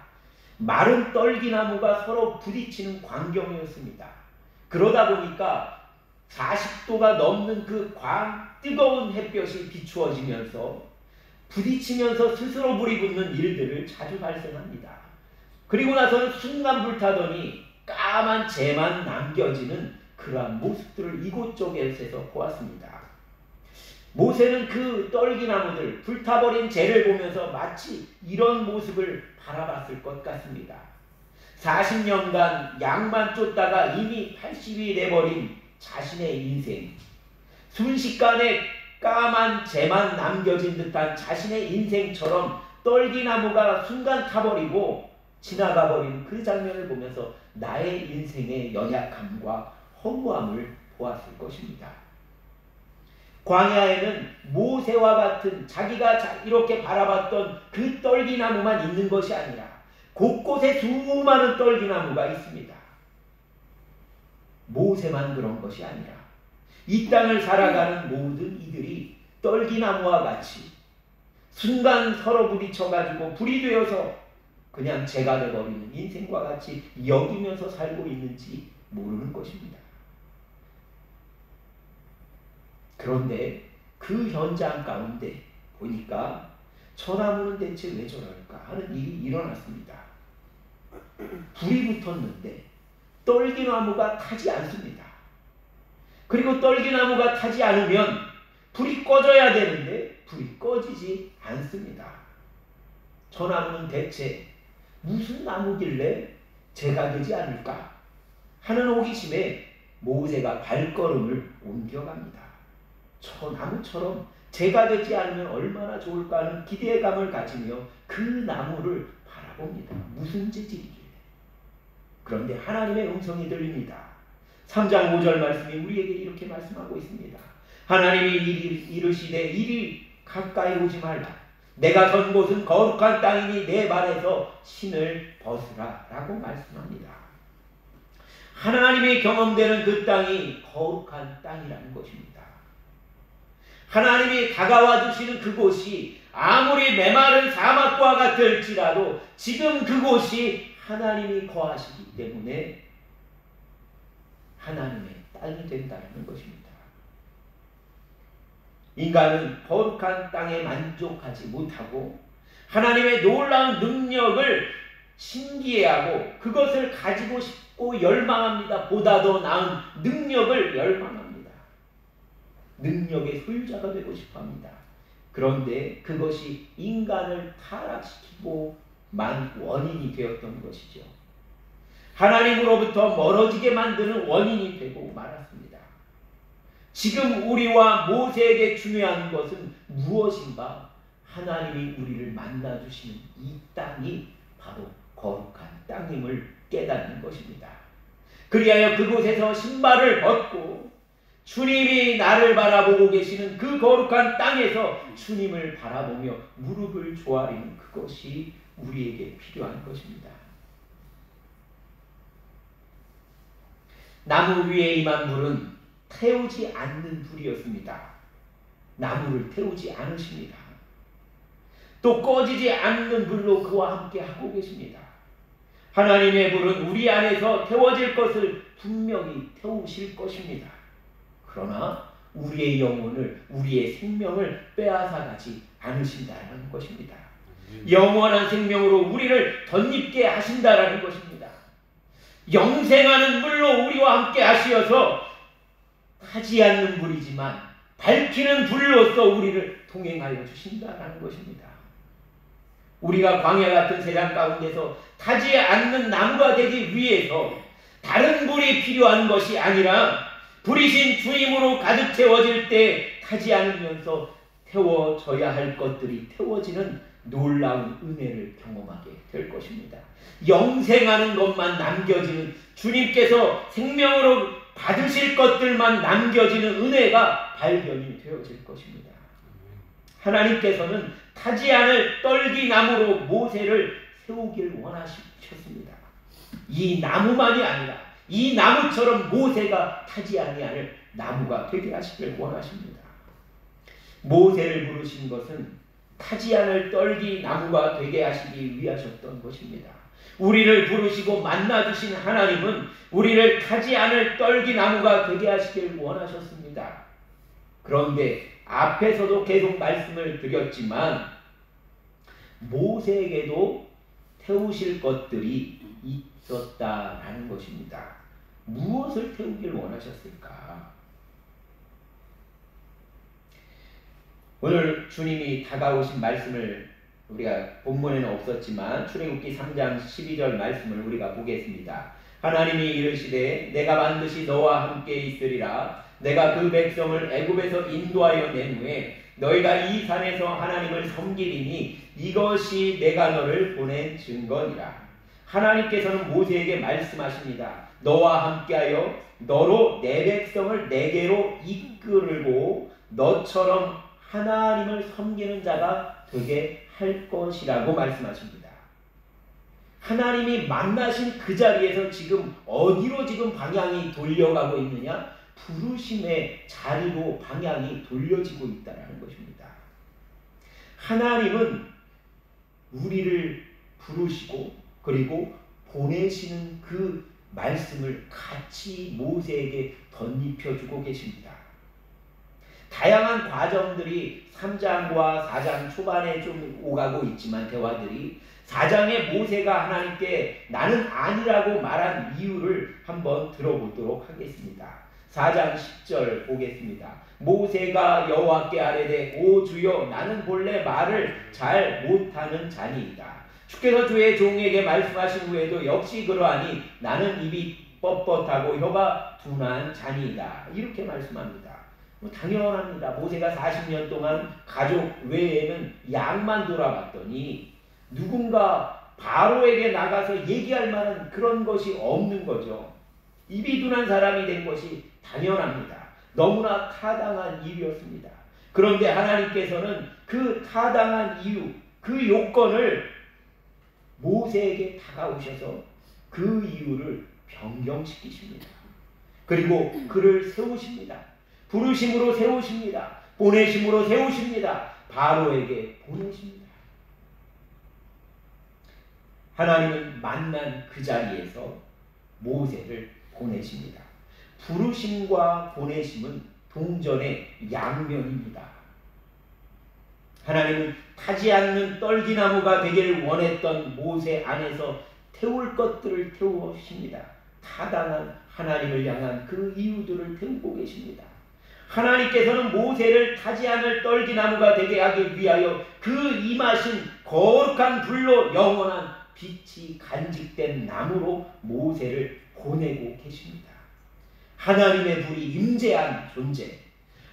마른 떨기나무가 서로 부딪히는 광경이었습니다. 그러다 보니까 40도가 넘는 그 뜨거운 햇볕이 비추어지면서 부딪히면서 스스로 불이 붙는 일들을 자주 발생합니다. 그리고 나서는 순간 불타더니 까만 재만 남겨지는 그러한 모습들을 이곳저곳에서 보았습니다. 모세는 그 떨기나무들, 불타버린 재를 보면서 마치 이런 모습을 바라봤을 것 같습니다. 40년간 양만 쫓다가 이미 80이 돼버린 자신의 인생, 순식간에 까만 재만 남겨진 듯한 자신의 인생처럼 떨기나무가 순간 타버리고 지나가버린 그 장면을 보면서 나의 인생의 연약함과 허무함을 보았을 것입니다. 광야에는 모세와 같은 자기가 이렇게 바라봤던 그 떨기나무만 있는 것이 아니라 곳곳에 수많은 떨기나무가 있습니다. 모세만 그런 것이 아니라 이 땅을 살아가는 모든 이들이 떨기나무와 같이 순간 서로 부딪혀가지고 불이 되어서 그냥 재가 되어버리는 인생과 같이 여기면서 살고 있는지 모르는 것입니다. 그런데 그 현장 가운데 보니까 저 나무는 대체 왜 저럴까 하는 일이 일어났습니다. 불이 붙었는데 떨기나무가 타지 않습니다. 그리고 떨기나무가 타지 않으면 불이 꺼져야 되는데 불이 꺼지지 않습니다. 저 나무는 대체 무슨 나무길래 제가 되지 않을까 하는 호기심에 모세가 발걸음을 옮겨갑니다. 저 나무처럼 제가 되지 않으면 얼마나 좋을까 하는 기대감을 가지며 그 나무를 바라봅니다. 무슨 재질이길래. 그런데 하나님의 음성이 들립니다. 3장 5절 말씀이 우리에게 이렇게 말씀하고 있습니다. 하나님이 이르시되 이리 가까이 오지 말라. 내가 선 곳은 거룩한 땅이니 내 발에서 신을 벗으라 라고 말씀합니다. 하나님이 경험되는 그 땅이 거룩한 땅이라는 것입니다. 하나님이 다가와 주시는 그곳이 아무리 메마른 사막과 같을지라도 지금 그곳이 하나님이 거하시기 때문에 하나님의 땅이 된다는 것입니다. 인간은 거룩한 땅에 만족하지 못하고 하나님의 놀라운 능력을 신기해하고 그것을 가지고 싶고 열망합니다. 보다 더 나은 능력을 열망합니다. 능력의 소유자가 되고 싶어합니다. 그런데 그것이 인간을 타락시키고 만 원인이 되었던 것이죠. 하나님으로부터 멀어지게 만드는 원인이 되고 말았습니다. 지금 우리와 모세에게 중요한 것은 무엇인가? 하나님이 우리를 만나주시는 이 땅이 바로 거룩한 땅임을 깨닫는 것입니다. 그리하여 그곳에서 신발을 벗고 주님이 나를 바라보고 계시는 그 거룩한 땅에서 주님을 바라보며 무릎을 조아리는 그것이 우리에게 필요한 것입니다. 나무 위에 임한 불은 태우지 않는 불이었습니다. 나무를 태우지 않으십니다. 또 꺼지지 않는 불로 그와 함께 하고 계십니다. 하나님의 불은 우리 안에서 태워질 것을 분명히 태우실 것입니다. 그러나 우리의 영혼을, 우리의 생명을 빼앗아가지 않으신다는 것입니다. 영원한 생명으로 우리를 덧입게 하신다라는 것입니다. 영생하는 불로 우리와 함께 하시어서 타지 않는 불이지만 밝히는 불로서 우리를 동행하여 주신다라는 것입니다. 우리가 광야 같은 세상 가운데서 타지 않는 나무가 되기 위해서 다른 불이 필요한 것이 아니라 불이신 주님으로 가득 채워질 때 타지 않으면서 태워져야 할 것들이 태워지는 놀라운 은혜를 경험하게 될 것입니다. 영생하는 것만 남겨지는, 주님께서 생명으로 받으실 것들만 남겨지는 은혜가 발견이 되어질 것입니다. 하나님께서는 타지 않을 떨기나무로 모세를 세우길 원하셨습니다. 이 나무만이 아니라 이 나무처럼 모세가 타지 아니할 나무가 되게 하시길 원하십니다. 모세를 부르신 것은 타지 않을 떨기나무가 되게 하시기 위하셨던 것입니다. 우리를 부르시고 만나주신 하나님은 우리를 타지 않을 떨기나무가 되게 하시길 원하셨습니다. 그런데 앞에서도 계속 말씀을 드렸지만 모세에게도 태우실 것들이 있었다라는 것입니다. 무엇을 태우길 원하셨을까? 오늘 주님이 다가오신 말씀을 우리가 본문에는 없었지만 출애굽기 3장 12절 말씀을 우리가 보겠습니다. 하나님이 이르시되 내가 반드시 너와 함께 있으리라. 내가 그 백성을 애굽에서 인도하여 낸 후에 너희가 이 산에서 하나님을 섬기리니 이것이 내가 너를 보낸 증거니라. 하나님께서는 모세에게 말씀하십니다. 너와 함께하여 너로 내 백성을 내게로 이끌고 너처럼 하나님을 섬기는 자가 되게 할 것이라고 말씀하십니다. 하나님이 만나신 그 자리에서 지금 어디로 지금 방향이 돌려가고 있느냐? 부르심의 자리로 방향이 돌려지고 있다는 것입니다. 하나님은 우리를 부르시고 그리고 보내시는 그 말씀을 같이 모세에게 덧입혀주고 계십니다. 다양한 과정들이 3장과 4장 초반에 좀 오가고 있지만 대화들이 4장에 모세가 하나님께 나는 아니라고 말한 이유를 한번 들어보도록 하겠습니다. 4장 10절 보겠습니다. 모세가 여호와께 아뢰되 오 주여 나는 본래 말을 잘 못하는 자니이다. 주께서 주의 종에게 말씀하신 후에도 역시 그러하니 나는 입이 뻣뻣하고 혀가 둔한 자니이다. 이렇게 말씀합니다. 당연합니다. 모세가 40년 동안 가족 외에는 양만 돌아봤더니 누군가 바로에게 나가서 얘기할 만한 그런 것이 없는 거죠. 입이 둔한 사람이 된 것이 당연합니다. 너무나 타당한 일이었습니다. 그런데 하나님께서는 그 타당한 이유, 그 요건을 모세에게 다가오셔서 그 이유를 변경시키십니다. 그리고 그를 세우십니다. 부르심으로 세우십니다. 보내심으로 세우십니다. 바로에게 보내십니다. 하나님은 만난 그 자리에서 모세를 보내십니다. 부르심과 보내심은 동전의 양면입니다. 하나님은 타지 않는 떨기나무가 되기를 원했던 모세 안에서 태울 것들을 태우십니다. 타당한 하나님을 향한 그 이유들을 태우고 계십니다. 하나님께서는 모세를 타지 않을 떨기나무가 되게 하기 위하여 그 임하신 거룩한 불로 영원한 빛이 간직된 나무로 모세를 보내고 계십니다. 하나님의 불이 임재한 존재,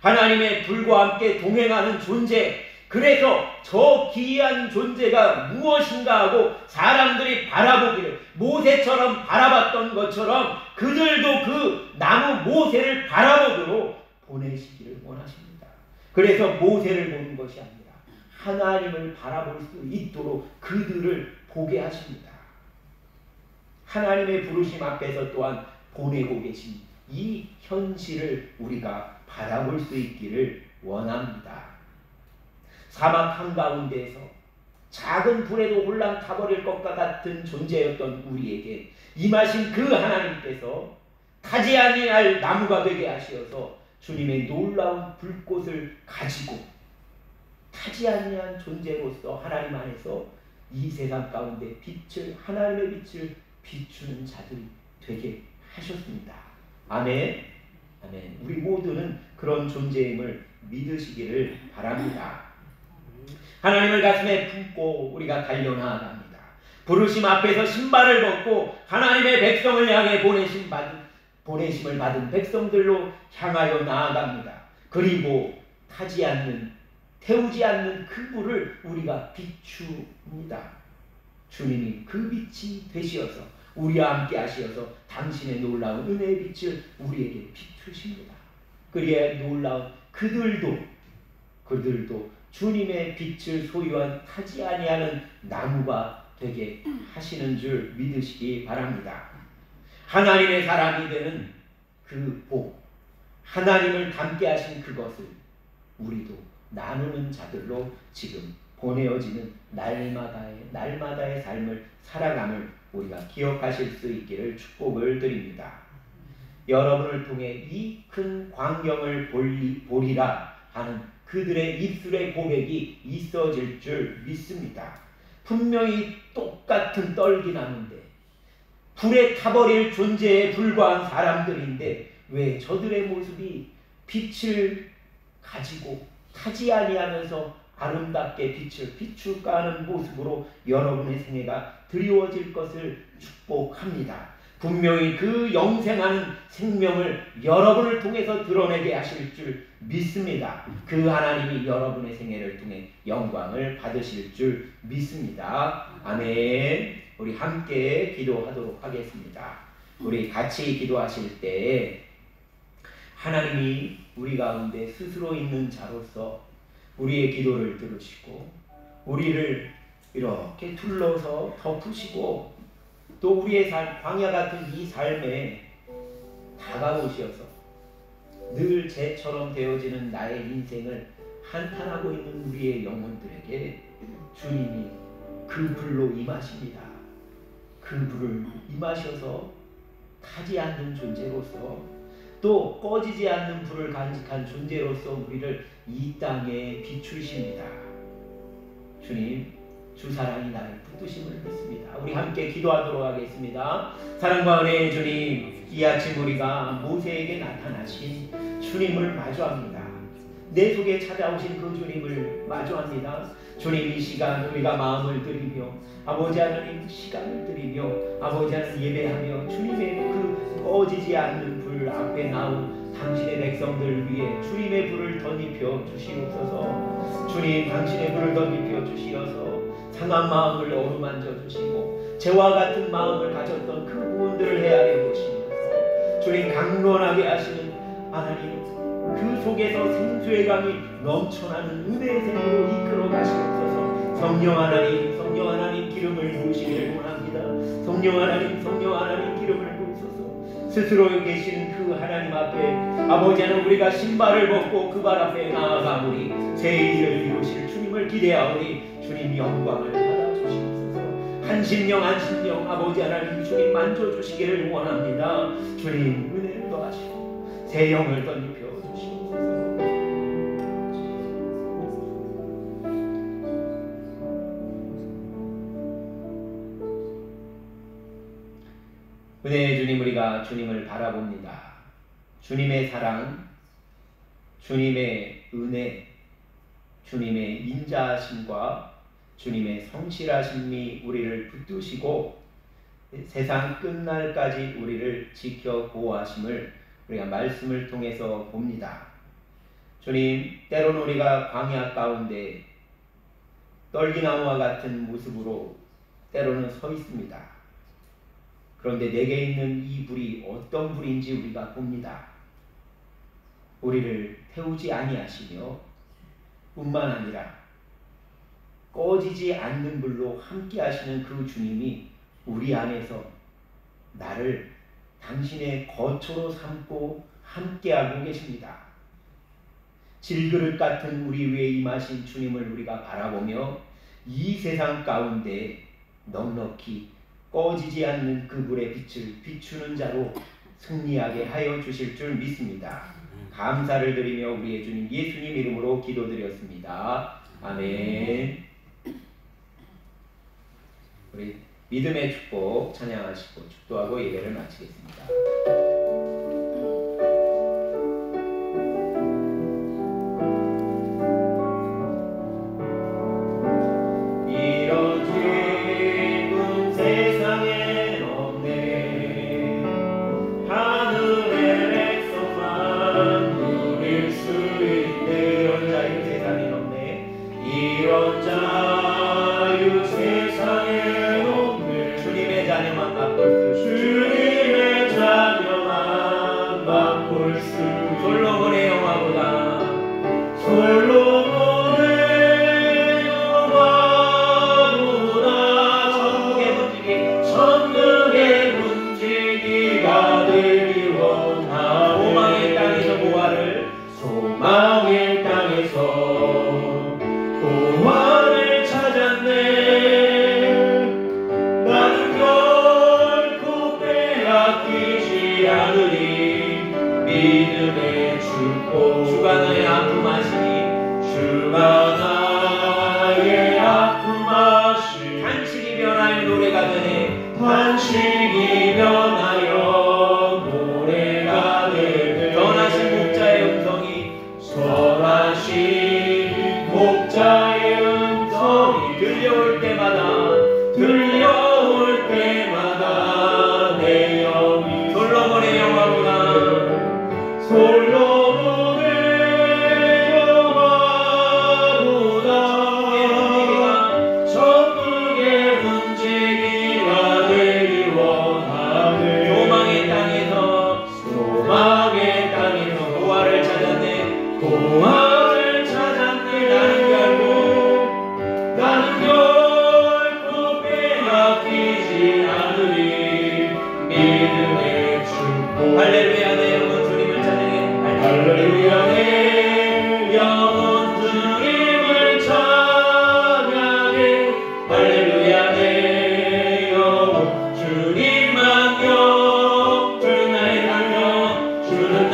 하나님의 불과 함께 동행하는 존재, 그래서 저 기이한 존재가 무엇인가 하고 사람들이 바라보기를 모세처럼 바라봤던 것처럼 그들도 그 나무 모세를 바라보도록 보내시기를 원하십니다. 그래서 모세를 보는 것이 아니라 하나님을 바라볼 수 있도록 그들을 보게 하십니다. 하나님의 부르심 앞에서 또한 보내고 계신 이 현실을 우리가 바라볼 수 있기를 원합니다. 사막 한가운데에서 작은 불에도 홀랑 타버릴 것과 같은 존재였던 우리에게 임하신 그 하나님께서 타지 아니할 나무가 되게 하시어서 주님의 놀라운 불꽃을 가지고 타지 아니한 존재로서 하나님 안에서 이 세상 가운데 빛을, 하나님의 빛을 비추는 자들이 되게 하셨습니다. 아멘. 아멘. 우리 모두는 그런 존재임을 믿으시기를 바랍니다. 하나님을 가슴에 품고 우리가 달려나아갑니다. 부르심 앞에서 신발을 벗고 하나님의 백성을 향해 보내심을 받은 백성들로 향하여 나아갑니다. 그리고 타지 않는, 태우지 않는 그 불을 우리가 비춥니다. 주님이 그 빛이 되시어서 우리와 함께 하시어서 당신의 놀라운 은혜의 빛을 우리에게 비추십니다. 그리하여 놀라운 그들도 주님의 빛을 소유한 타지 아니하는 나무가 되게 하시는 줄 믿으시기 바랍니다. 하나님의 사람이 되는 그 복, 하나님을 닮게 하신 그것을 우리도 나누는 자들로 지금 보내어지는 날마다의 삶을 살아감을 우리가 기억하실 수 있기를 축복을 드립니다. 여러분을 통해 이 큰 광경을 보리라 하는 그들의 입술의 고백이 있어질 줄 믿습니다. 분명히 똑같은 떨기나무인데 불에 타버릴 존재에 불과한 사람들인데 왜 저들의 모습이 빛을 가지고 타지 아니하면서 아름답게 빛을 비출까 하는 모습으로 여러분의 생애가 드리워질 것을 축복합니다. 분명히 그 영생하는 생명을 여러분을 통해서 드러내게 하실 줄 믿습니다. 그 하나님이 여러분의 생애를 통해 영광을 받으실 줄 믿습니다. 아멘. 우리 함께 기도하도록 하겠습니다. 우리 같이 기도하실 때 하나님이 우리 가운데 스스로 있는 자로서 우리의 기도를 들으시고 우리를 이렇게 둘러서 덮으시고 또 우리의 삶, 광야 같은 이 삶에 다가오셔서 늘 재처럼 되어지는 나의 인생을 한탄하고 있는 우리의 영혼들에게 주님이 그 불로 임하십니다. 그 불을 임하셔서 타지 않는 존재로서 또 꺼지지 않는 불을 간직한 존재로서 우리를 이 땅에 비추십니다. 주님, 주 사랑이 나를 붙드심을 믿습니다. 우리 함께 기도하도록 하겠습니다. 사랑과 은혜의 주님, 이 아침 우리가 모세에게 나타나신 주님을 마주합니다. 내 속에 찾아오신 그 주님을 마주합니다. 주님, 이 시간 우리가 마음을 드리며 아버지 하나님 시간을 드리며 아버지 하나님 예배하며 주님의 그 꺼지지 않는 불 앞에 나온 당신의 백성들 위해 주님의 불을 덧입혀 주시옵소서. 주님, 당신의 불을 덧입혀 주시어서 상한 마음을 어루만져 주시고 죄와 같은 마음을 가졌던 그 부분들을 헤아려 보시면서 주님 강건하게 하시는 하나님, 그 속에서 생수의 강이 넘쳐나는 은혜의 샘으로 이끌어 가시옵소서. 성령 하나님 기름을 부으시기를 원합니다. 성령 하나님 기름을 부으소서. 스스로 계신 그 하나님 앞에 아버지 하나님, 우리가 신발을 벗고 그 발 앞에 나아가오니 새 일을 이루실 주님을 기대하오니 주님 영광을 받아 주시옵소서. 한심령 아버지 하나님, 주님 만져주시기를 원합니다. 주님 은혜를 더하시고 새 영을 덧입혀 주시옵소서. 은혜의 주님, 우리가 주님을 바라봅니다. 주님의 사랑, 주님의 은혜, 주님의 인자하심과 주님의 성실하심이 우리를 붙드시고 세상 끝날까지 우리를 지켜 보호하심을 우리가 말씀을 통해서 봅니다. 주님, 때로는 우리가 광야 가운데 떨기나무와 같은 모습으로 때로는 서 있습니다. 그런데 내게 있는 이 불이 어떤 불인지 우리가 봅니다. 우리를 태우지 아니하시며 뿐만 아니라 꺼지지 않는 불로 함께 하시는 그 주님이 우리 안에서 나를 당신의 거처로 삼고 함께하고 계십니다. 질그릇 같은 우리 위에 임하신 주님을 우리가 바라보며 이 세상 가운데 넉넉히 꺼지지 않는 그 불의 빛을 비추는 자로 승리하게 하여 주실 줄 믿습니다. 감사를 드리며 우리의 주님 예수님 이름으로 기도드렸습니다. 아멘. 우리 믿음의 축복 찬양하시고 축도하고 예배를 마치겠습니다. 주는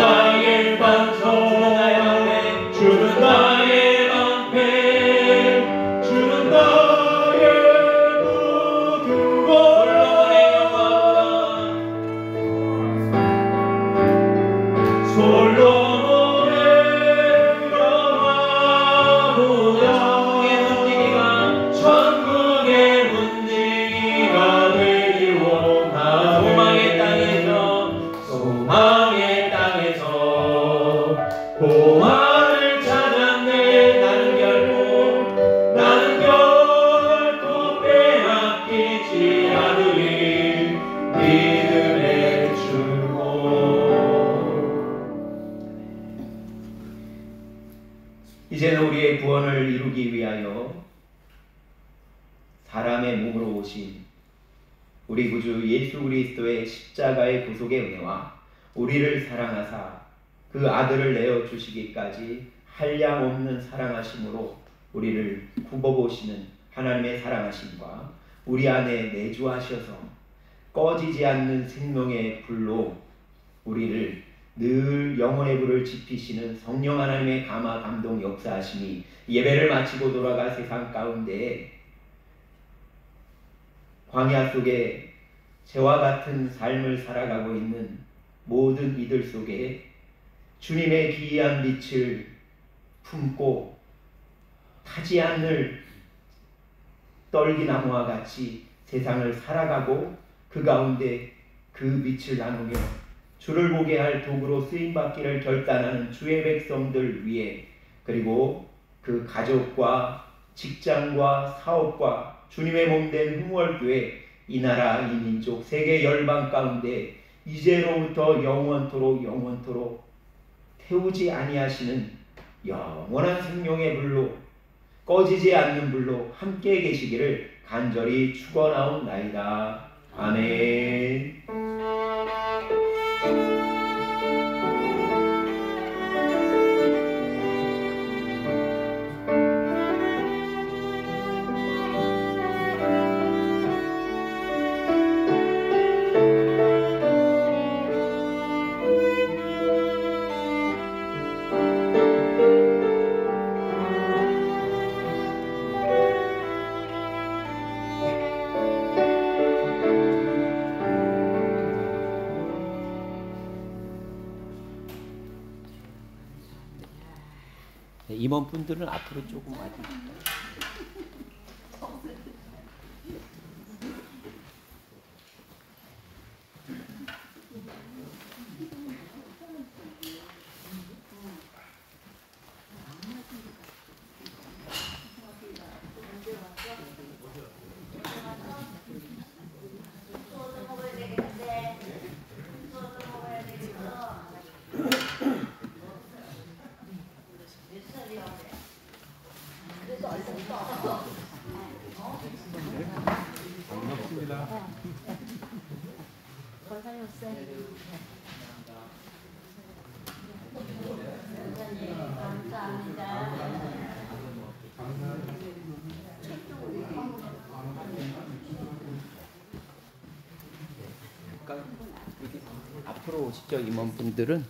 않으리 믿음의 주고. 이제는 우리의 구원을 이루기 위하여 사람의 몸으로 오신 우리 구주 예수 그리스도의 십자가의 구속의 은혜와 우리를 사랑하사 그 아들을 내어 주시기까지 한량없는 사랑하심으로 우리를 굽어보시는 하나님의 사랑하심과 우리 안에 내주하셔서 꺼지지 않는 생명의 불로 우리를 늘 영혼의 불을 지피시는 성령 하나님의 감화 감동 역사하심이 예배를 마치고 돌아가 세상 가운데 광야 속에 새와 같은 삶을 살아가고 있는 모든 이들 속에 주님의 기이한 빛을 품고 타지 않을 떨기나무와 같이 세상을 살아가고 그 가운데 그 빛을 나누며 주를 보게 할 도구로 쓰임받기를 결단하는 주의 백성들 위해, 그리고 그 가족과 직장과 사업과 주님의 몸된 흥월교회, 이 나라 이 민족 세계 열방 가운데 이제로부터 영원토록 태우지 아니하시는 영원한 생명의 불로, 꺼지지 않는 불로 함께 계시기를 간절히 축원하옵나이다. 아멘. 임원분들은 앞으로 조금 와주세요. 앞으로 오시죠, 임원분들은.